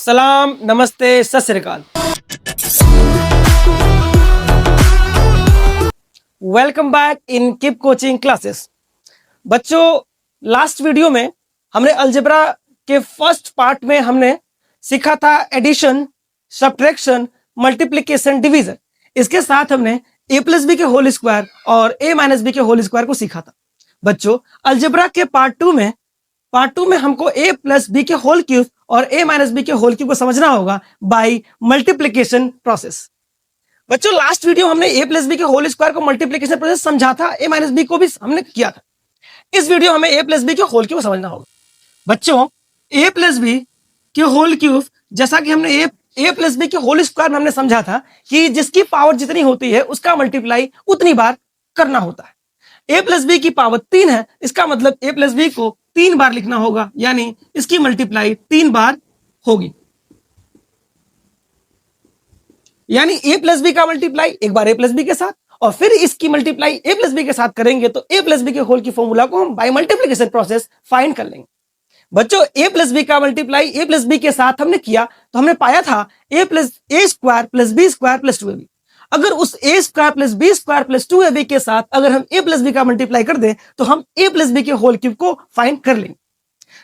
सलाम, नमस्ते, सत श्री अकाल। Welcome back in keep coaching classes. बच्चों, लास्ट वीडियो में हमने अलजेब्रा के फर्स्ट पार्ट में हमने सीखा था एडिशन, सब्ट्रैक्शन, मल्टीप्लिकेशन, डिवीजन। इसके साथ हमने a प्लस बी के होल स्क्वायर और a माइनस बी के होल स्क्वायर को सीखा था। बच्चों, अलजेब्रा के पार्ट टू में हमको a प्लस बी के होल क्यूब और a माइनस बी के होल क्यूब को समझना होगा बाय मल्टीप्लिकेशन प्रोसेस। बच्चों, लास्ट वीडियो हमने a प्लस बी के होल स्क्वायर को मल्टीप्लिकेशन प्रोसेस समझा था, a माइनस बी को भी हमने किया था। इस वीडियो हमें a प्लस बी के होल क्यूब समझना होगा। बच्चों, a प्लस बी के होल क्यूब, जैसा कि हमने a प्लस बी के होल स्क्वायर में हमने समझा था कि जिसकी पावर जितनी होती है उसका मल्टीप्लाई उतनी बार करना होता है। a प्लस बी की पावर 3 है, इसका मतलब a प्लस बी को 3 बार लिखना होगा, यानी इसकी मल्टीप्लाई 3 बार होगी। यानी a प्लस बी का मल्टीप्लाई एक बार a प्लस बी के साथ और फिर इसकी मल्टीप्लाई a प्लस बी के साथ करेंगे तो a प्लस बी के होल की फॉर्मूला को हम बाय मल्टीप्लिकेशन प्रोसेस फाइंड कर लेंगे। बच्चों, a प्लस बी का मल्टीप्लाई a प्लस बी के साथ हमने किया तो हमने पाया था a square plus B square plus 2ab। अगर उस a square plus B square plus 2ab के साथ अगर हम a प्लस बी का मल्टीप्लाई कर दें तो हम a प्लस बी के होल क्यूब को फाइंड कर लेंगे।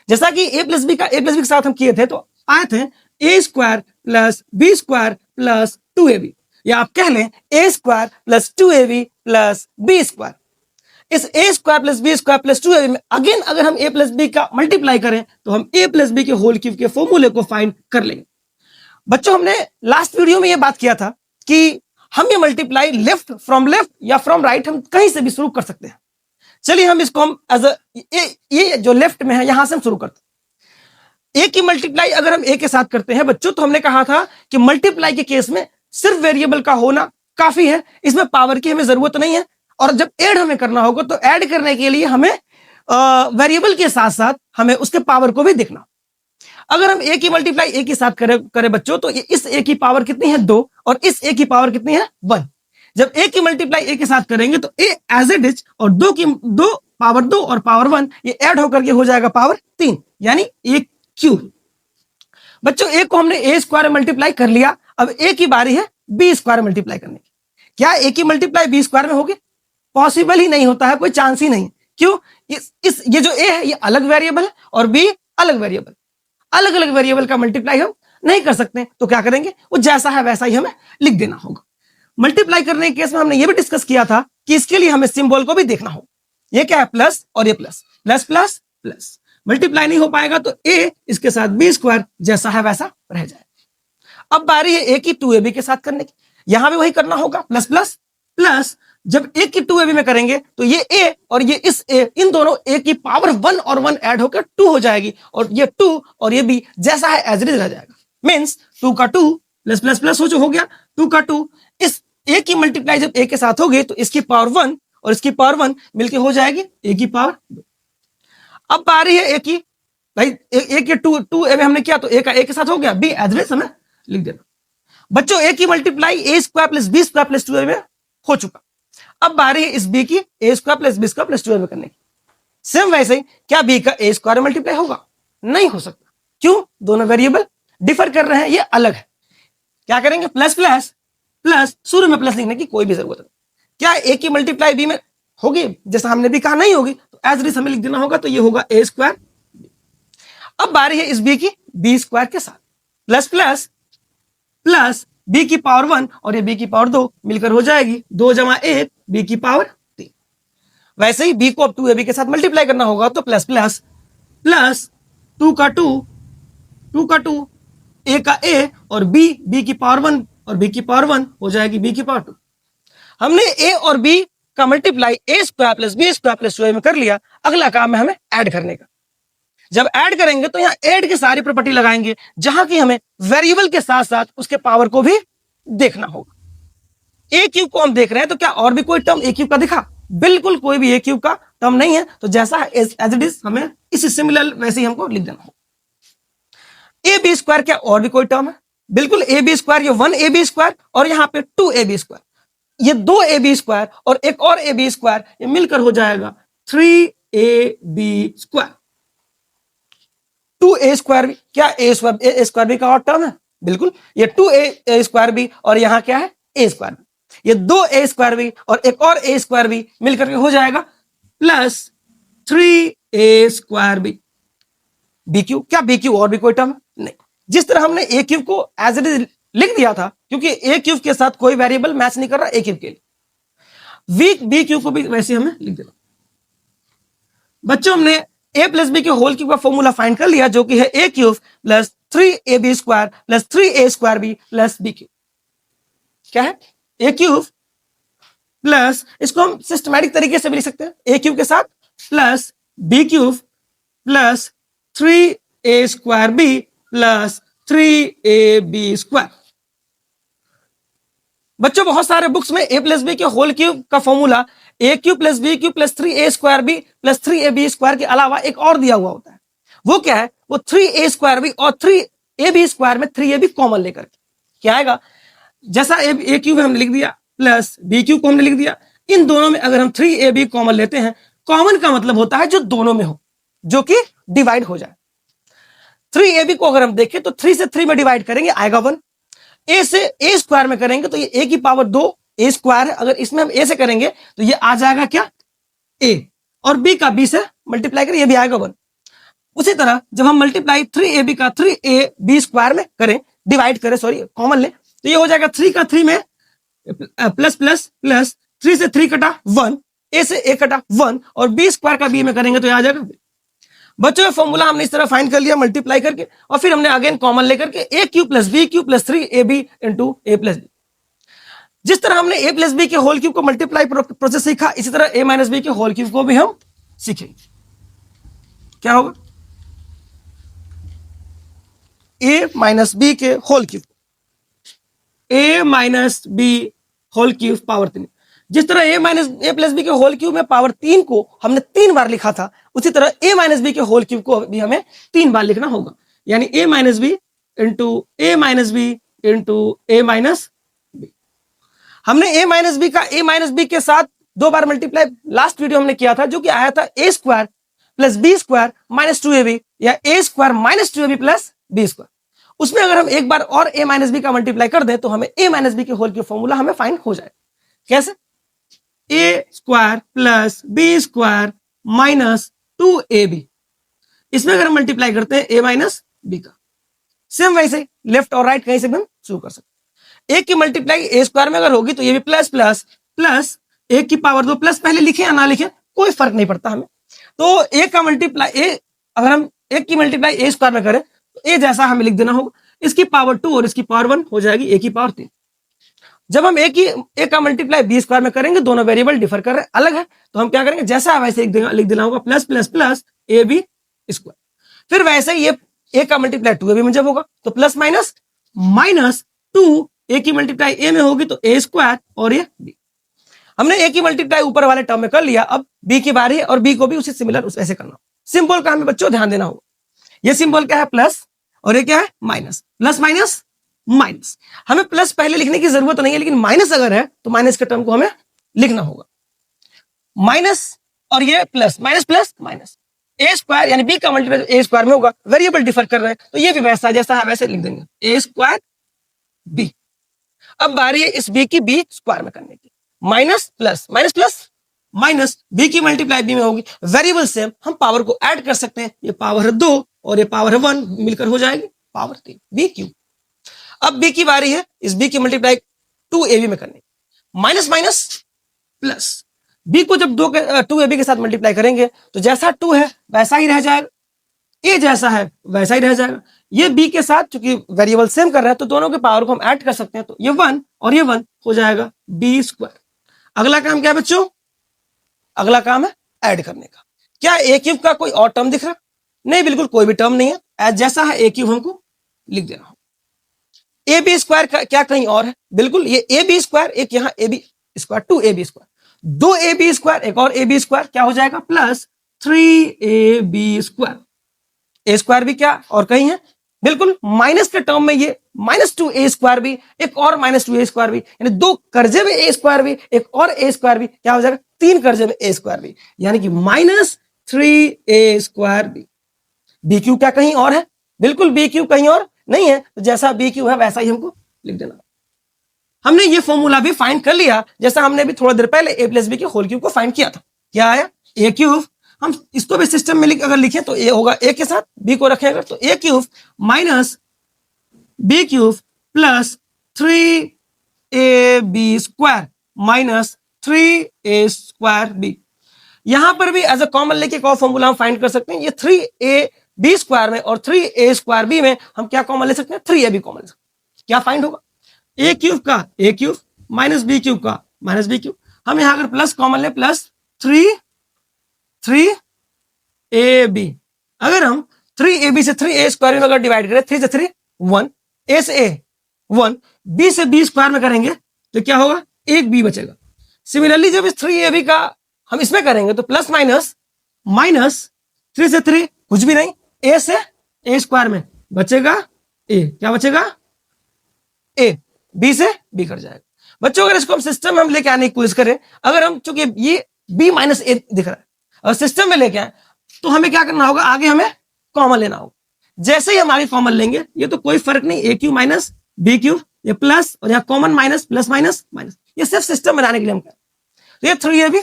जैसा कि a प्लस बी के साथ हम किए थे तो आए थे a square plus B square plus 2ab, या आप कह लें a square plus 2ab plus B square. इस a square plus B square plus 2ab में अगेन अगर हम a प्लस बी का मल्टीप्लाई करें तो हम a प्लस बी के होल क्यूब के फॉर्मूले को फाइंड कर लेंगे। बच्चों, हमने लास्ट वीडियो में ये बात किया था कि हम ये मल्टीप्लाई लेफ्ट या फ्रॉम राइट हम कहीं से भी शुरू कर सकते हैं। चलिए हम इसको हम ये जो लेफ्ट में है यहां से हम शुरू करते हैं। a की मल्टीप्लाई अगर हम a के साथ करते हैं बच्चों, तो हमने कहा था कि मल्टीप्लाई के केस में सिर्फ वेरिएबल का होना काफी है, इसमें पावर की हमें जरूरत नहीं है। और जब ऐड हमें करना होगा तो ऐड करने के लिए हमें वेरिएबल के साथ साथ हमें उसके पावर को भी देखना। अगर हम a की मल्टीप्लाई a के साथ करें बच्चों तो इस a की पावर कितनी है 2 और इस a की पावर कितनी है 1। जब a की मल्टीप्लाई a के साथ करेंगे तो a एज इट इज और 2 पावर 2 और पावर 1 ये ऐड होकर के हो जाएगा पावर 3, यानी a क्यूब। बच्चों, a को हमने a स्क्वायर मल्टीप्लाई कर लिया, अब a की बारी है b स्क्वायर मल्टीप्लाई करने की। क्या a की मल्टीप्लाई b स्क्वायर में होगी? पॉसिबल ही नहीं होता है, कोई चांस ही नहीं। क्यों? ये जो a है ये अलग वेरिएबल है और b अलग वेरिएबल, अलग अलग वेरिएबल का मल्टीप्लाई हम नहीं कर सकते। तो क्या करेंगे, वो जैसा है वैसा ही हमें लिख देना होगा। मल्टीप्लाई करने के केस में हमने ये भी डिस्कस किया था कि इसके लिए हमें सिंबल को भी देखना होगा। ये क्या है, प्लस और ये plus, plus plus plus. Multiply नहीं हो पाएगा तो a इसके साथ b स्क्वायर जैसा है वैसा रह जाएगा। अब बारी है a की 2ab के साथ करने की, यहां भी वही करना होगा, प्लस प्लस प्लस। जब a की 2ab में करेंगे तो ये a और ये इस a, इन दोनों a की पावर 1 और 1 ऐड होकर 2 हो जाएगी और ये 2 और ये b जैसा है एज इट इज रह जाएगा। मींस 2 का 2 प्लस प्लस प्लस हो गया 2 का 2। इस a की मल्टीप्लाई जब a के साथ होगी तो इसकी पावर 1 और इसकी पावर 1 मिलके हो जाएगी a की पावर 2। अब बारी है a की, भाई a के 2ab हमने किया तो a का a के साथ हो गया, b एज इट इज हमें लिख देना। बच्चों, a की multiply a square plus b square plus 2ab में हो चुका। अब बारी है इस b की a square plus b square plus 2ab करने की। सेम वैसे ही क्या b का a स्क्वायर मल्टीप्लाई होगा? नहीं हो सकता। क्यों? दोनों वेरिएबल डिफर कर रहे हैं, ये अलग है। क्या करेंगे, प्लस प्लस प्लस, शुरू में प्लस लिखने की कोई भी जरूरत नहीं। क्या a की मल्टीप्लाई b में होगी? जैसा हमने भी कहा नहीं होगी, तो एज इट इज हमें लिख देना होगा, तो ये होगा a स्क्वायर। अब बारी है इस b की b स्क्वायर के साथ, प्लस प्लस प्लस b की पावर 1 और ये b की पावर 2 मिलकर हो जाएगी 2 जमा 1 b की पावर 3। वैसे ही b को अब 2ab के साथ मल्टीप्लाई करना होगा तो प्लस प्लस प्लस 2 का 2 a का a और b की पावर 1 और b की पावर 1 हो जाएगी b की पावर 2। हमने a और b का multiply a square plus b square plus 2ab में कर लिया। अगला काम है हमें ऐड करने का। जब ऐड करेंगे तो यहाँ ऐड की सारी प्रॉपर्टी लगाएंगे, जहां की हमें वेरिएबल के साथ साथ उसके पावर को भी देखना होगा। a क्यूब को हम देख रहे हैं तो क्या और भी कोई टर्म a क्यूब का दिखा? बिल्कुल कोई भी a क्यूब का टर्म नहीं है, तो जैसा एज इट इज हमें इसी सिमिलर वैसे ही हमको लिख देना होगा। ab स्क्वायर क्या और भी कोई टर्म है? बिल्कुल ab स्क्वायर, ये 1ab स्क्वायर और यहाँ पे 2ab स्क्वायर, ये 2ab स्क्वायर और एक और ab स्क्वायर, ये मिलकर हो जाएगा 3ab स्क्वायर। 2a² बी, क्या a² बी का और टर्म है? बिल्कुल, ये 2a² बी और यहाँ क्या है a², ये 2a² बी और एक और a² बी मिलकर के हो जाएगा plus 3a² B. B cube, क्या बी क्यू और भी कोई टर्म? नहीं। जिस तरह हमने ए क्यूब को एज इट इज लिख दिया था, क्योंकि ए क्यूब के साथ कोई वेरिएबल मैच नहीं कर रहा ए क्यूब के लिए, बी क्यूब को भी वैसे हमें लिख देना। बच्चों, हमने a प्लस बी के होल क्यूब का फॉर्मूला फाइंड कर लिया, जो कि है a cube plus 3ab² plus 3a² B plus B cube. क्या है? a क्यूब प्लस, इसको हम सिस्टमैटिक तरीके से भी लिख सकते हैं, a क्यूब के साथ plus b cube plus 3a² B plus 3ab²। बच्चों, बहुत सारे बुक्स में a प्लस बी के होल क्यूब का formula a cube plus b cube plus 3a² B plus 3ab² के अलावा एक और दिया हुआ होता है। वो क्या है? वो 3a² बी और 3ab² में 3ab कॉमन लेकर क्या आएगा? जैसा a क्यूब हमने लिख दिया प्लस b क्यूब को हमने लिख दिया, इन दोनों में अगर हम 3ab कॉमन लेते हैं, कॉमन का मतलब होता है जो दोनों में हो, जो कि डिवाइड हो जाए। 3ab को अगर हम देखें तो 3 से 3 में डिवाइड करेंगे आएगा 1, a से a² में करेंगे तो ये a की पावर 2 a² है, अगर इसमें हम a से करेंगे तो ये आ जाएगा क्या? a, और b का b से मल्टीप्लाई करें, ये भी आएगा 1। उसी तरह जब हम मल्टीप्लाई 3ab का 3ab² में करें, डिवाइड करें, सॉरी कॉमन ले, तो ये हो जाएगा 3 का 3 में प्लस प्लस प्लस 3 से 3 कटा 1, a से a कटा 1, और b² का b में करेंगे तो ये आ जाएगा। बच्चों, ये फॉर्मूला हमने इस तरह फाइंड कर लिया मल्टीप्लाई करके, और फिर हमने अगेन कॉमन लेकर के a cube plus b cube plus 3ab into a plus b। जिस तरह हमने a प्लस b के होल क्यूब को मल्टीप्लाई प्रोसेस सीखा, इसी तरह a माइनस b के होल क्यूब को भी हम सीखेंगे। क्या होगा? a माइनस b के whole cube, a minus b whole cube power 3। जिस तरह a प्लस बी के होल क्यूब में पावर 3 को हमने 3 बार लिखा था, उसी तरह a माइनस बी के होल क्यूब को भी हमें 3 बार लिखना होगा, यानी a minus B into a minus B into a minus B. हमने a माइनस बी का a माइनस बी के साथ 2 बार मल्टीप्लाई लास्ट वीडियो हमने किया था, जो कि आया था a² plus b² minus 2ab, या a² minus 2ab plus b²। उसमें अगर हम एक बार और a माइनस बी का मल्टीप्लाई कर दें तो हमें a माइनस बी के होल क्यूब फॉर्मूला हमें फाइंड हो जाए। कैसे? a² plus b² minus 2ab, इसमें अगर हम मल्टीप्लाई करते हैं a माइनस बी का, सेम वैसे लेफ्ट और राइट कहीं से भी हम शुरू कर सकते हैं। a की मल्टीप्लाई a² में अगर होगी तो ये भी प्लस प्लस प्लस a की पावर 2, प्लस पहले लिखे या ना लिखे कोई फर्क नहीं पड़ता हमें। तो a का मल्टीप्लाई अगर हम a की मल्टीप्लाई a² में करें तो a जैसा हमें लिख देना होगा, इसकी पावर 2 और इसकी पावर 1 हो जाएगी a की पावर 3। जब हम a का मल्टीप्लाई b² में करेंगे, दोनों वेरिएबल डिफर कर रहे हैं, अलग है, तो हम क्या करेंगे? जैसा है वैसे लिख देना होगा, प्लस प्लस प्लस ab²। फिर वैसे ही ये a का मल्टीप्लाई 2ab में जब होगा तो प्लस माइनस माइनस 2, a की मल्टीप्लाई a में होगी तो a² और ये b। हमने a की मल्टीप्लाई ऊपर वाले टर्म में कर लिया, अब b की बारी है और b को भी उसी सिमिलर वैसे करना। सिंबल का हमें बच्चों ध्यान देना होगा, ये सिंबल क्या है? प्लस, और ये क्या है? माइनस। प्लस माइनस माइनस, हमें प्लस पहले लिखने की जरूरत नहीं है, लेकिन माइनस अगर है तो माइनस के टर्म को हमें लिखना होगा। माइनस और ये plus, minus plus minus, a² यानी b का मल्टीप्लाई a² में होगा, वेरिएबल डिफर कर रहे हैं तो ये भी वैसा जैसा है वैसे लिख देंगे a² b। अब बारी है इस b की b² में करने की, minus plus minus plus minus, b की मल्टीप्लाई b में होगी, वेरिएबल सेम, हम पावर को ऐड कर सकते हैं, ये पावर है 2 और ये पावर है 1, मिलकर हो जाएगी पावर 3 b³। अब b की बारी है इस b की मल्टीप्लाई 2ab में करने की, माइनस माइनस प्लस, b को जब 2ab के साथ मल्टीप्लाई करेंगे तो जैसा 2 है वैसा ही रह जाएगा, a जैसा है वैसा ही रह जाएगा। ये b के साथ चूंकि वेरिएबल सेम कर रहा है तो दोनों के पावर को हम ऐड कर सकते हैं, तो ये 1 और ये 1 हो जाएगा b²। अगला काम क्या है बच्चों? अगला काम है ऐड करने का। क्या a³ का कोई और टर्म दिख रहा? नहीं, बिल्कुल कोई भी टर्म नहीं है, एज जैसा है a³ हमको लिख देना होगा। ab² क्या कहीं और है? बिल्कुल, ये ab², एक यहाँ ab², 2ab², 2ab², एक और ab² क्या हो जाएगा? Plus 3ab²। a² भी क्या और कहीं है? बिल्कुल, माइनस के टर्म में ये माइनस 2a² भी, एक और माइनस 2a² भी, यानी 2 कर्जे में a² भी, एक और a² भी, क्या हो जाएगा? 3 कर्जे में a² भी, यानी कि माइनस 3a² भी। बी क्यूब क्या कहीं और है? बिल्कुल बी क्यूब कहीं और नहीं है, तो जैसा बी क्यूब है वैसा ही हमको लिख देना। हमने ये फॉर्मूला भी फाइंड कर लिया, जैसा हमने भी थोड़ा देर पहले ए प्लस बी के होल क्यूब को फाइंड किया था। क्या आया? ए क्यूब। हम इसको भी सिस्टम में अगर लिखें तो ए होगा, ए के साथ बी को रखें अगर, तो A cube minus B cube plus 3ab square minus 3a²b। यहां पर भी एज अ कॉमन लेके एक और फॉर्मूला हम फाइंड कर सकते हैं। ये 3ab स्क्वायर में और 3a²b में हम क्या कॉमन ले सकते हैं? 3ab कॉमन ले सकते हैं। क्या फाइंड होगा? ए क्यूब का A cube minus B cube का माइनस बी क्यूब। हम यहां अगर प्लस कॉमन ले, प्लस 3ab। अगर हम 3ab से 3a² में अगर डिवाइड करें, 3 से 3 1, a से a 1, b से b स्क्वायर में करेंगे तो क्या होगा? एक b बचेगा। सिमिलरली जब इस 3ab का हम इसमें करेंगे तो प्लस माइनस माइनस 3 से 3 कुछ भी नहीं, a से a² में बचेगा a। क्या बचेगा? a। b से b कट जाएगा। बच्चों अगर इसको हम सिस्टम में हम लेके आने की कोशिश करें, अगर हम चूंकि ये b माइनस a दिख रहा है, अगर सिस्टम में लेके आए तो हमें क्या करना होगा? आगे हमें कॉमन लेना होगा। जैसे ही हम आगे कॉमन लेंगे, ये तो कोई फर्क नहीं, ए क्यूब माइनस बी क्यूब, ये प्लस और यहाँ common minus plus minus minus, ये सिर्फ सिस्टम बनाने के लिए हम करें। तो ये 3ab,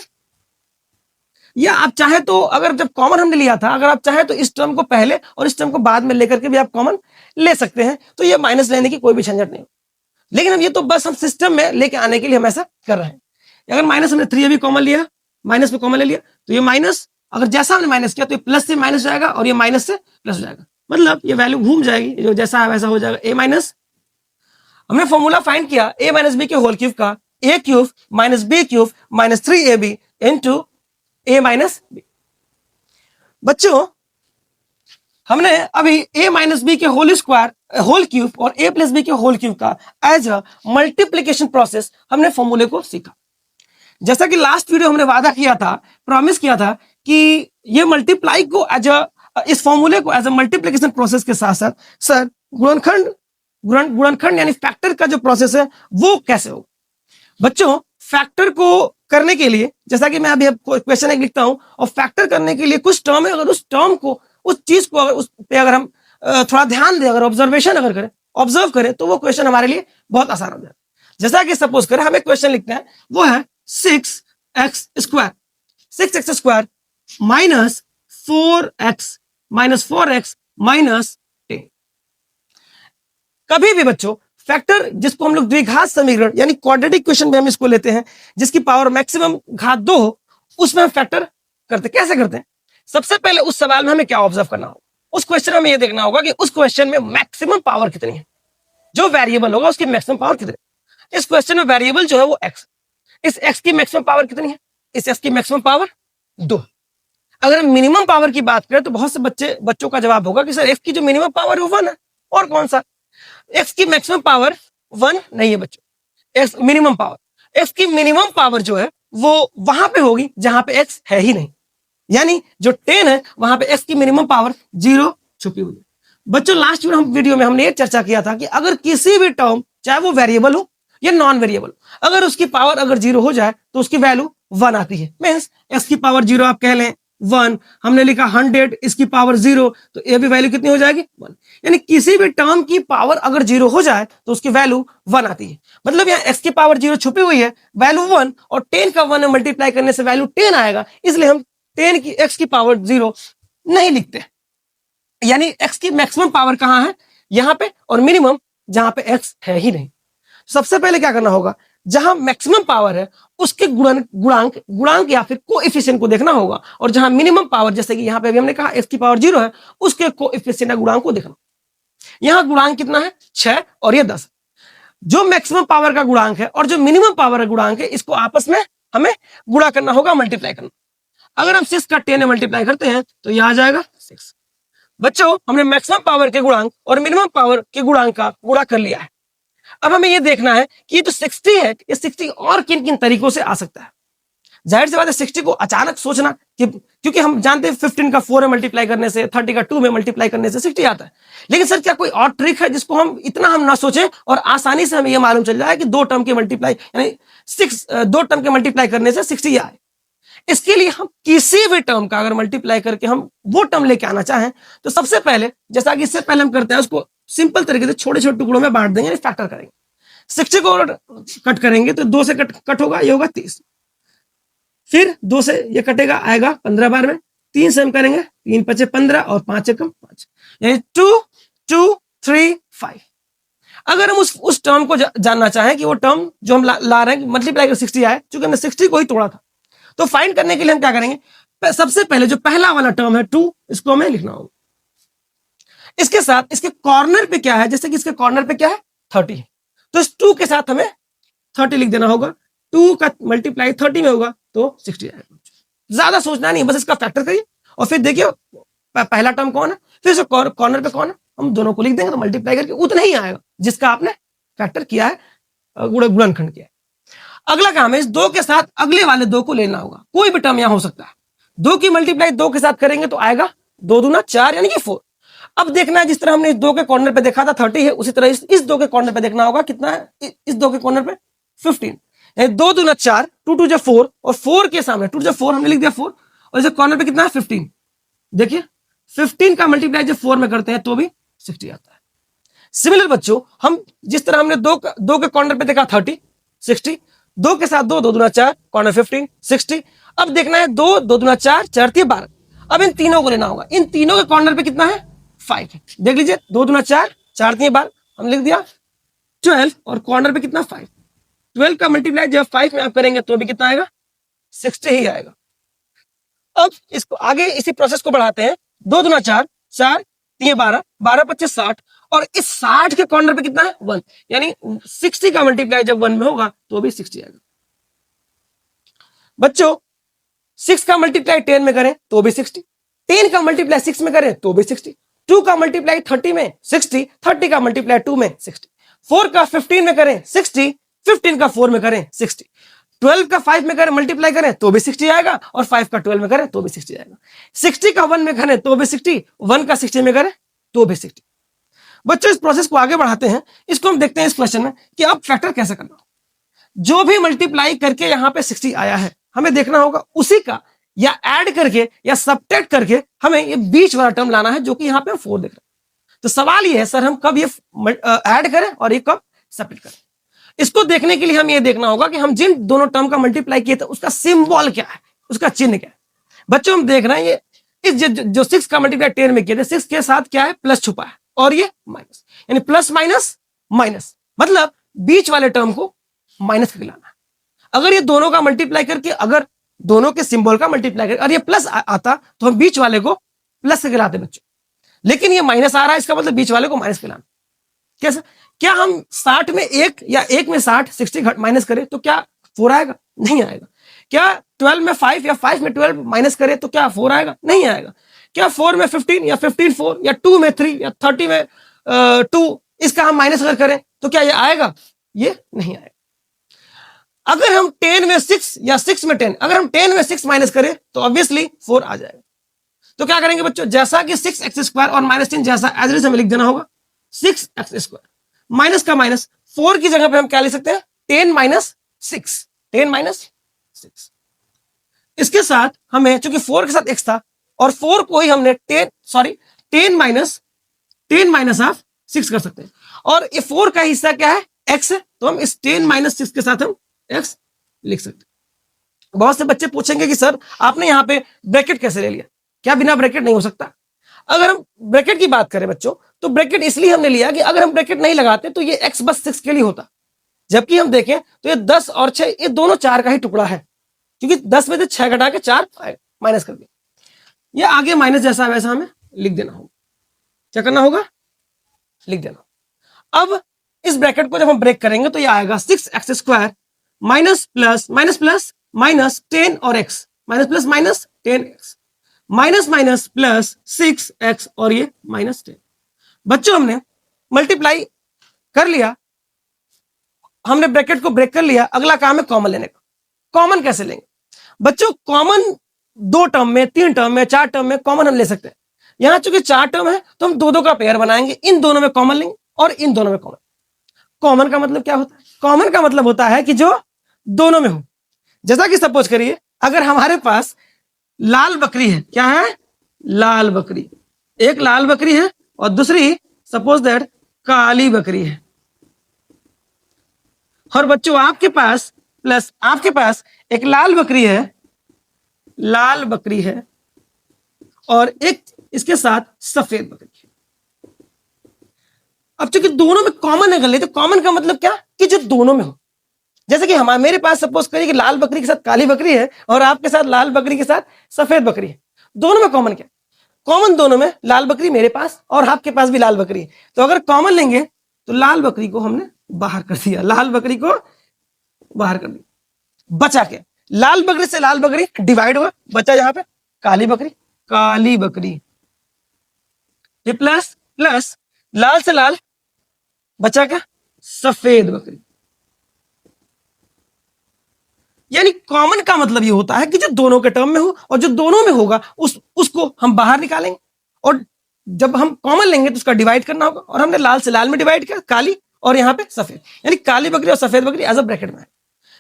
या आप चाहे तो अगर जब कॉमन हमने लिया था, अगर आप चाहे तो इस टर्म को पहले और इस टर्म को बाद में लेकर के भी आप कॉमन ले सकते हैं, तो ये माइनस लेने की कोई भी झंझट नहीं। लेकिन हम ये तो बस हम सिस्टम में लेके आने के लिए हम ऐसा कर रहे हैं। अगर माइनस हमने 3ab कॉमन लिया, माइनस पे कॉमन ले लिया, तो ये माइनस, अगर जैसा हमने माइनस किया तो ये प्लस से माइनस जाएगा और ये माइनस से प्लस हो जाएगा, मतलब ये वैल्यू घूम जाएगी, जो जैसा है वैसा हो जाएगा। ए माइनस, हमने फॉर्मूला फाइंड किया ए माइनस बी के होल क्यूब का, A cube minus B cube minus 3ab into A minus B. बच्चों हमने अभी ए माइनस बी के होल स्क्वायर होल क्यूब और ए प्लस बी के होल क्यूब का एज अ मल्टीप्लीकेशन प्रोसेस हमने फॉर्मूले को सीखा। जैसा कि लास्ट वीडियो हमने वादा किया था, प्रॉमिस किया था कि ये मल्टीप्लाई को एज अ, इस फॉर्मूले को एज अ मल्टीप्लीकेशन प्रोसेस के साथ साथ सर गुणनखंड यानी फैक्टर का जो प्रोसेस है वो कैसे होगा। बच्चों फैक्टर को करने के लिए, जैसा कि मैं अभी क्वेश्चन एक लिखता हूं और फैक्टर करने के लिए कुछ टर्म है, अगर उस टर्म को, उस चीज को अगर उस पे अगर हम थोड़ा ध्यान दें, अगर ऑब्जर्वेशन अगर करें, ऑब्जर्व करें, तो वो क्वेश्चन हमारे लिए बहुत आसान हो जाए। जैसा कि सपोज करें हम एक क्वेश्चन लिखते हैं, वो है 6x² माइनस 4x माइनस 10। कभी भी बच्चों फैक्टर जिसको हम लोग द्विघात समीकरण यानी क्वाड्रेटिक क्वेश्चन में हम इसको लेते हैं, जिसकी पावर मैक्सिमम घात 2 हो, उसमें हम फैक्टर करते। कैसे करते हैं? सबसे पहले उस सवाल में हमें क्या ऑब्जर्व करना होगा? उस क्वेश्चन में हमें यह देखना होगा कि उस क्वेश्चन में मैक्सिमम पावर कितनी है, जो वेरिएबल होगा उसकी मैक्सिमम पावर कितनी है। इस क्वेश्चन में वेरिएबल जो है वो x, इस x की मैक्सिमम पावर कितनी है? इस x की मैक्सिमम पावर 2। अगर हम मिनिमम पावर की बात करें तो बहुत से बच्चों का जवाब होगा कि सर x की जो मिनिमम पावर है वो 1 है, और कौन सा? x की मैक्सिमम पावर 1 नहीं है बच्चों। x मिनिमम पावर, x की मिनिमम पावर जो है वो वहां पे होगी जहां पे x है ही नहीं, यानी जो 10 है वहां पे x की मिनिमम पावर 0 छुपी हुई है। बच्चों लास्ट वीडियो में हमने ये चर्चा किया था कि अगर किसी भी टर्म, चाहे वो वेरिएबल हो या नॉन वेरिएबल, अगर उसकी पावर अगर 0 हो जाए तो उसकी वैल्यू 1 आती है। मींस x की पावर 0 आप कह लें 1, हमने लिखा 100, इसकी पावर 0, तो ये भी वैल्यू कितनी हो जाएगी? 1। यानी किसी भी टर्म की पावर अगर 0 हो जाए तो उसकी वैल्यू 1 आती है। मतलब यहाँ x की पावर 0 छुपी हुई है, वैल्यू 1, और 10 का 1 मल्टीप्लाई करने से वैल्यू 10 आएगा, इसलिए हम 10 की x की पावर 0 नहीं लिखते। यानी x की मैक्सिमम पावर कहां है? यहां पे, और मिनिमम जहां पे x है ही नहीं। सबसे पहले क्या करना होगा? जहां मैक्सिमम पावर है उसके गुणांक या फिर कोएफिशिएंट को देखना होगा, और जहां मिनिमम पावर, जैसे कि यहां पे अभी हमने कहा x की पावर 0 है, उसके कोएफिशिएंट या गुणांक को देखना। यहां गुणांक कितना है? 6 और ये 10। जो मैक्सिमम पावर का गुणांक है और जो मिनिमम पावर का गुणांक है, इसको आपस में हमें गुणा करना होगा, मल्टीप्लाई करना। अगर हम 6 का 10 मल्टीप्लाई करते हैं तो यह आ जाएगा 6। बच्चों हमने मैक्सिमम पावर के गुणांक और मिनिमम पावर के गुणांक का गुणा कर लिया है। अब हमें यह देखना है कि ये जो 60 है, ये 60 और किन किन तरीकों से आ सकता है। जाहिर सी बात है 60 को अचानक सोचना कि, क्योंकि हम जानते हैं 15 का 4 में मल्टीप्लाई करने से, 30 का 2 में मल्टीप्लाई करने से 60 आता है। लेकिन सर क्या कोई और ट्रिक है जिसको हम इतना ना सोचें और आसानी से हमें यह मालूम चल जाए कि 2 टर्म के मल्टीप्लाई यानी 2 टर्म के मल्टीप्लाई करने से 60 आए? इसके लिए हम किसी भी टर्म का अगर मल्टीप्लाई करके हम वो टर्म लेके आना चाहें तो सबसे पहले, जैसा कि इससे पहले हम करते हैं, उसको सिंपल तरीके से छोटे छोटे टुकड़ों में बांट देंगे, फैक्टर करेंगे। 60 को कट करेंगे तो 2 से कट होगा, ये होगा 30। फिर 2 से ये कटेगा, आएगा 15 बार में। 3 से हम करेंगे, 3 5 15 और 5 एकम 5, यानी 2 2 3 5। अगर हम उस टर्म को जानना चाहें कि वो टर्म जो हम ला रहे हैं मल्टीप्लाई कर 60 आए, चूंकि हमने 60 को ही तोड़ा था, तो फाइंड करने के लिए हम क्या करेंगे, सबसे पहले जो पहला वाला टर्म है 2, इसको हमें लिखना होगा। इसके साथ इसके कॉर्नर पे क्या है, जैसे कि इसके कॉर्नर पे क्या है 30, तो इस 2 के साथ हमें 30 लिख देना होगा। 2 का मल्टीप्लाई 30 में होगा तो 60 आएगा। ज्यादा सोचना नहीं, बस इसका फैक्टर करिए और फिर देखिए पहला टर्म कौन है, फिर इसके कॉर्नर पे कौन है, हम दोनों को लिख देंगे तो मल्टीप्लाई करके उतना ही आएगा जिसका आपने फैक्टर किया है, गुणनखंड किया है। अगला काम है, इस 2 के साथ अगले वाले 2 को लेना होगा। कोई भी टर्म यहां हो सकता है। 2 की मल्टीप्लाई 2 के साथ करेंगे तो आएगा 2 दूना 4 यानी कि 4। अब देखना है, जिस तरह हमने इस 2 के कॉर्नर पे देखा था 30 है, उसी तरह इस 2 के कॉर्नर पे देखना होगा कितना है, इस 2 के कॉर्नर पे 15, यानी 2 दूना 4, 2 2 जा 4 और 4 के सामने 2 जा 4 हमने लिख दिया 4 और इस कॉर्नर पे कितना है 15। देखिए 15 का मल्टीप्लाई जब 4 में करते हैं तो भी 60 आता है। सिमिलर बच्चों, हम जिस तरह हमने 2 के कॉर्नर पे देखा 30 60, 2 के साथ 2 2 दूना 4, कॉर्नर 15 60। अब देखना है 2 2 दूना 4 4 3 12। अब इन तीनों को लेना होगा। इन तीनों के कॉर्नर पे कितना है 5 है। देख लीजिए 2 दूना 4 4 3 12, हम लिख दिया 12 और कॉर्नर पे कितना 5। 12 का मल्टीप्लाई जब 5 में आप करेंगे तो भी कितना आएगा 60 ही आएगा। अब इसको आगे इसी प्रोसेस को बढ़ाते हैं। 2 दूना 4 4 3 12 12 25 60 और इस 60 के कॉर्नर पे कितना है 1, यानी 60 का मल्टीप्लाई जब 1 में होगा तो भी 60 आएगा। बच्चों 6 का मल्टीप्लाई 10 में करें तो भी 60, 10 का मल्टीप्लाई 6 में करें तो भी 60, 2 का मल्टीप्लाई 30 में 60, 30 का मल्टीप्लाई 2 में 60, 4 का 15 में करें 60, 15 का 4 में करें 60, 12 का 5 में करें मल्टीप्लाई करें तो भी 60 आएगा और 5 का 12 में करें तो भी 60 आएगा। 60 का 1 में करें तो भी 60, 1 का 60 में करें तो भी 60। बच्चों इस प्रोसेस को आगे बढ़ाते हैं। इसको हम देखते हैं इस क्वेश्चन में कि अब फैक्टर कैसे करना। जो भी मल्टीप्लाई करके यहां पे 60 आया है, हमें देखना होगा उसी का या ऐड करके या सब्ट्रैक्ट करके हमें ये बीच वाला टर्म लाना है, जो कि यहां पे 4 देख रहे हैं। तो सवाल ये है सर, हम कब ये ऐड करें और ये कब सब्ट्रैक्ट करें। इसको देखने के लिए हम ये देखना होगा कि हम जिन दोनों टर्म का मल्टीप्लाई किए थे उसका सिंबल क्या है, उसका चिन्ह क्या है। बच्चों हम देख रहे हैं ये इस जो 6 का मल्टीप्लाई 10 में किए थे, 6 के साथ क्या है प्लस छुपा है और ये माइनस, यानी प्लस माइनस माइनस, मतलब बीच वाले टर्म को माइनस करके लाना है। अगर ये दोनों का मल्टीप्लाई करके, अगर दोनों के सिंबल का मल्टीप्लाई करके और ये प्लस आता तो हम बीच वाले को प्लस करके लाते बच्चों, लेकिन ये माइनस आ रहा है, इसका मतलब बीच वाले को माइनस करके लाना। कैसे? क्या हम 60 में 1 या 1 में 60 60 माइनस करें तो क्या 4 आएगा? नहीं आएगा। क्या 12 में 5 या 5 में 12 माइनस करें तो क्या 4 आएगा? नहीं आएगा। क्या 4 में 15 या 15 4 या 2 में 3 या 30 में 2 इसका हम माइनस अगर करें तो क्या ये आएगा? ये नहीं आएगा। अगर हम 10 में 6 या 6 में 10, अगर हम 10 में 6 माइनस करें तो ऑब्वियसली 4 आ जाएगा। तो क्या करेंगे बच्चों, जैसा कि 6x² और -10 जैसा एज इट इज हमें लिख देना होगा 6x²। माइनस का माइनस 4 की जगह पे हम क्या लिख सकते हैं 10 माइनस 6, 10 माइनस 6। इसके साथ हमें चूंकि 4 के साथ x था और 4 को ही हमने 10 माइनस ऑफ 6 कर सकते हैं, और ये 4 का हिस्सा क्या है x है, तो हम इस 10 माइनस 6 के साथ हम x लिख सकते हैं। बहुत से बच्चे पूछेंगे कि सर आपने यहां पे ब्रैकेट कैसे ले लिया, क्या बिना ब्रैकेट नहीं हो सकता? अगर हम ब्रैकेट की बात करें बच्चों, तो ब्रैकेट इसलिए हमने लिया कि अगर हम ब्रैकेट नहीं लगाते तो ये x बस 6 के लिए होता, जबकि हम देखें तो ये 10 और 6 ये दोनों 4 का ही टुकड़ा है, क्योंकि 10 में से 6 घटा के 4 माइनस कर दिया। ये आगे माइनस जैसा वैसा हमें लिख देना होगा। क्या करना होगा? लिख देना। अब इस ब्रैकेट को जब हम ब्रेक करेंगे तो ये आएगा 6x² minus plus minus plus minus 10 और x, minus plus minus 10x minus minus plus 6x और ये माइनस 10। बच्चों हमने मल्टीप्लाई कर लिया, हमने ब्रैकेट को ब्रेक कर लिया। अगला काम है कॉमन लेने का। कॉमन कैसे लेंगे बच्चों? कॉमन 2 टर्म में, 3 टर्म में, 4 टर्म में कॉमन हम ले सकते हैं। यहां चूंकि 4 टर्म है तो हम 2 का पेयर बनाएंगे, इन दोनों में कॉमन लेंगे और इन दोनों में कॉमन। कॉमन का मतलब क्या होता है? कॉमन का मतलब होता है कि जो दोनों में हो। जैसा कि सपोज करिए अगर हमारे पास लाल बकरी है, क्या है, लाल बकरी, एक लाल बकरी है और दूसरी सपोज दैट काली बकरी है, और बच्चों आपके पास एक लाल बकरी है और एक इसके साथ सफेद बकरी है। अब चूंकि दोनों में कॉमन है गले, तो कॉमन का मतलब क्या कि जो दोनों में हो, जैसे कि मेरे पास सपोज करिए कि लाल बकरी के साथ काली बकरी है और आपके साथ लाल बकरी के साथ सफेद बकरी है। दोनों में कॉमन क्या, कॉमन दोनों में लाल बकरी मेरे पास और आपके पास भी लाल बकरी है। तो अगर कॉमन लेंगे तो लाल बकरी को हमने बाहर कर दिया, लाल बकरी को बाहर कर दिया, बचा के लाल बकरी से लाल बकरी डिवाइड हुआ, बचा यहां पे काली बकरी, ये प्लस लाल से लाल बचा क्या, सफेद बकरी। यानी कॉमन का मतलब ये होता है कि जो दोनों के टर्म में हो और जो दोनों में होगा उसको हम बाहर निकालेंगे, और जब हम कॉमन लेंगे तो उसका डिवाइड करना होगा, और हमने लाल से लाल में डिवाइड किया, काली और यहां पे सफेद, यानी काली बकरी और सफेद बकरी एज अ ब्रैकेट में है।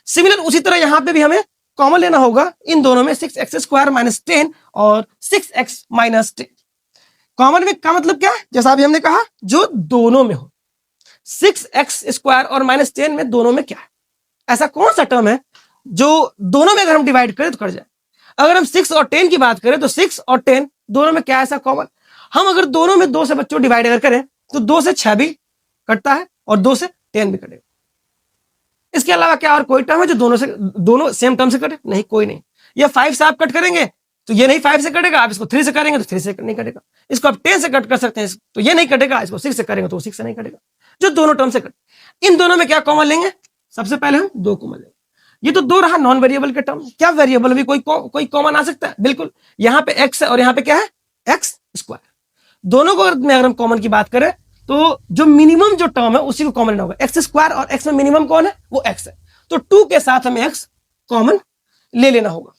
सिमिलर उसी तरह यहां पे भी हमें कॉमन लेना होगा इन दोनों में 6x² - 10 और 6x - 10। कॉमन में का मतलब क्या है, जैसा अभी हमने कहा जो दोनों में हो, 6x² और -10 में दोनों में क्या है, ऐसा कौन सा टर्म है जो दोनों में अगर हम डिवाइड करें तो कट जाए। अगर हम 6 और 10 की बात करें तो 6 और 10 दोनों में क्या ऐसा कॉमन, हम अगर दोनों में 2 से बच्चों डिवाइड अगर करें तो 2 से 6 भी कटता है और 2 से 10 भी कटेगा। इसके अलावा क्या और कोई टर्म है जो दोनों सेम टर्म से कटे, नहीं, कोई नहीं। ये 5 से आप कट करेंगे तो ये नहीं 5 से कटेगा, आप इसको 3 से करेंगे तो 3 से नहीं कटेगा, इसको आप 10 से कट कर सकते हैं तो ये नहीं कटेगा, इसको 6 से करेंगे तो 6 से नहीं कटेगा, जो दोनों टर्म से कटे। इन दोनों में क्या कॉमन लेंगे, सबसे पहले हम 2 कॉमन लेंगे। ये तो 2 रहा नॉन वेरिएबल के टर्म, क्या वेरिएबल भी कोई कॉमन आ सकता है, बिल्कुल। यहां पे x है और यहां पे क्या है, x²। दोनों को अगर हम कॉमन की बात करें तो जो मिनिमम जो टर्म है उसी को कॉमन लेना होगा, x² और x में मिनिमम कौन है, वो x है, तो 2 के साथ हमें x कॉमन ले लेना होगा।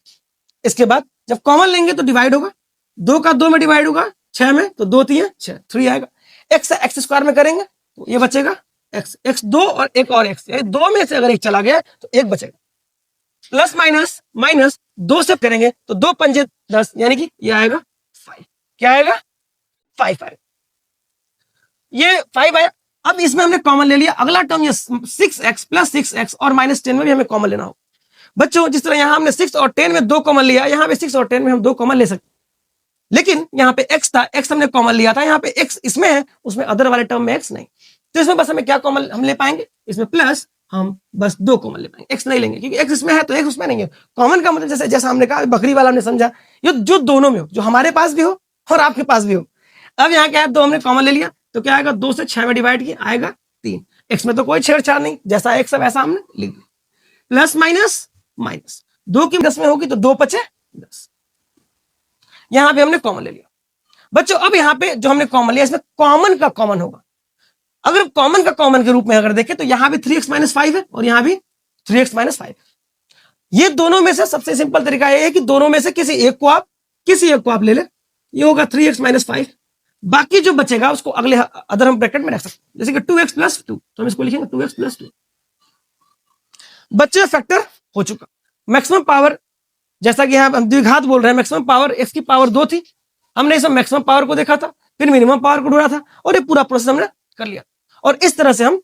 इसके बाद जब कॉमन लेंगे तो डिवाइड होगा, 2 का 2 में डिवाइड होगा 6 में, तो 2 3 6 3 आएगा। x² में करेंगे तो ये बचेगा x 2 और एक और x, 2 में से अगर एक चला गया तो एक बचेगा, प्लस माइनस 2 से करेंगे तो 2 पंजे 10, यानी कि ये आएगा 5, क्या आएगा 5 आएगा, ये 5 आया। अब इसमें हमने कॉमन ले लिया, अगला टर्म ये 6x + 6x और -10 में भी हमें कॉमन लेना होगा। बच्चों जिस तरह यहां हमने 6 और 10 में 2 कॉमन लिया, यहां पे 6 और 10 में हम 2 कॉमन ले सकते, लेकिन यहां पे x था, x हमने कॉमन लिया था, यहां पे x इसमें है, उसमें अदर वाले टर्म में x नहीं, तो इसमें बस हमें क्या कॉमन हम ले पाएंगे, इसमें प्लस हम बस 2 कॉमन ले पाएंगे, x नहीं लेंगे क्योंकि x इसमें है तो x उसमें नहीं है। कॉमन का मतलब जैसा हमने कहा बकरी वाला हमने समझा, ये जो दोनों में हो, जो हमारे पास भी हो और आपके पास भी हो। अब यहाँ क्या है, 2 हमने कॉमन ले लिया तो क्या आएगा, 2 से 6 में डिवाइड किया आएगा 3, x में तो कोई छेड़छाड़ नहीं, जैसा x है वैसा हमने लिख दिया, प्लस माइनस 2 की 10 में होगी तो 2 × 10, यहां पे हमने कॉमन ले लिया। बच्चों अब यहां पे जो हमने कॉमन लिया इसमें कॉमन का कॉमन होगा, अगर कॉमन का कॉमन के रूप में अगर देखें तो यहां भी 3x - 5 है और यहां भी 3x - 5 है। ये दोनों में से सबसे सिंपल तरीका ये है कि दोनों में से किसी एक को आप ले ले, ये होगा 3x - 5, बाकी जो बचेगा उसको अगले अदर हम ब्रैकेट में रख सकते हैं, जैसे कि 2x + 2, तो हम इसको लिखेंगे 2x + 2। बच्चे फैक्टर हो चुका, मैक्सिमम पावर, जैसा कि यहां हम द्विघात बोल रहे हैं, मैक्सिमम पावर x की पावर 2 थी, हमने इसमें मैक्सिमम पावर को देखा था, फिर मिनिमम पावर को ढूंढा था और ये पूरा प्रोसेस हमने कर लिया, और इस तरह से हम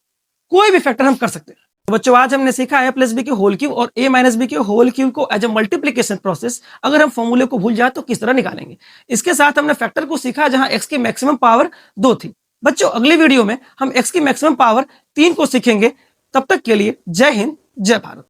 कोई भी फैक्टर हम कर सकते हैं। तो बच्चों आज हमने सीखा a + b के होल क्यूब और a - b के होल क्यूब को एज अ मल्टीप्लिकेशन प्रोसेस अगर हम फॉर्मूले को भूल जाए तो किस तरह निकालेंगे। इसके साथ हमने फैक्टर को सीखा जहां x की मैक्सिमम पावर 2 थी। बच्चों अगली वीडियो में हम x की मैक्सिमम पावर 3 को सीखेंगे, तब तक के लिए जय हिंद जय भारत।